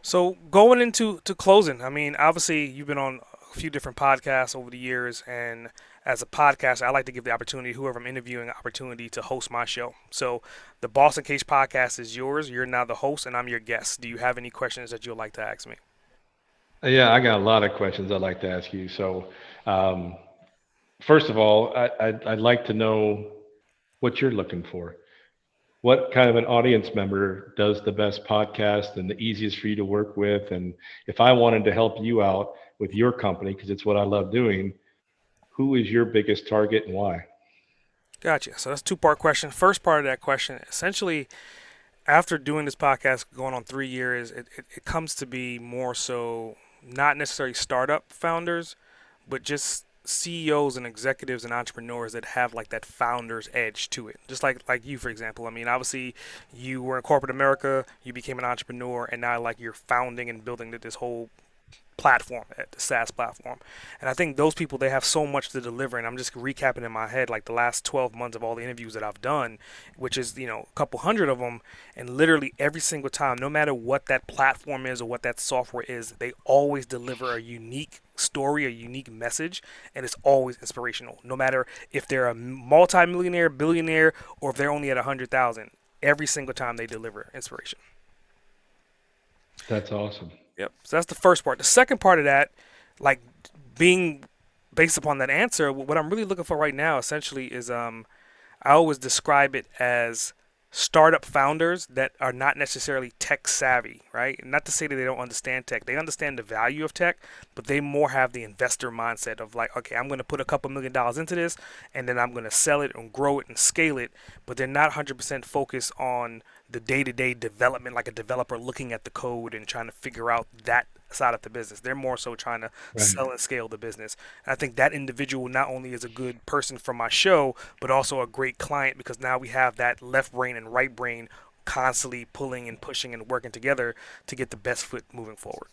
So going into closing, I mean, obviously you've been on a few different podcasts over the years, and as a podcaster, I like to give the opportunity, whoever I'm interviewing, an opportunity to host my show. So the Boston Case podcast is yours. You're now the host, and I'm your guest. Do you have any questions that you'd like to ask me? Yeah, I got a lot of questions I'd like to ask you. So, um, first of all, I'd like to know what you're looking for. What kind of an audience member does the best podcast and the easiest for you to work with? And if I wanted to help you out with your company, because it's what I love doing, who is your biggest target and why? Gotcha. So that's a two-part question. First part of that question, essentially, after doing this podcast going on 3 years, it comes to be more so not necessarily startup founders, but just CEOs and executives and entrepreneurs that have like that founder's edge to it. Just like you, for example. I mean, obviously, you were in corporate America, you became an entrepreneur, and now like you're founding and building this whole platform, the SaaS platform. And I think those people, they have so much to deliver. And I'm just recapping in my head like the last 12 months of all the interviews that I've done, which is, a couple hundred of them. And literally every single time, no matter what that platform is or what that software is, they always deliver a unique story, a unique message, and it's always inspirational. No matter if they're a multi-millionaire, billionaire, or if they're only at 100,000, every single time they deliver inspiration. That's awesome. Yep. So that's the first part. The second part of that, like being based upon that answer, what I'm really looking for right now essentially is I always describe it as startup founders that are not necessarily tech savvy, right? Not to say that they don't understand tech. They understand the value of tech, but they more have the investor mindset of like, okay, I'm going to put a couple $1 million into this and then I'm going to sell it and grow it and scale it, but they're not 100% focused on the day-to-day development like a developer looking at the code and trying to figure out that side of the business. They're more so trying to Right. sell and scale the business. And I think that individual not only is a good person for my show, but also a great client because now we have that left brain and right brain constantly pulling and pushing and working together to get the best foot moving forward.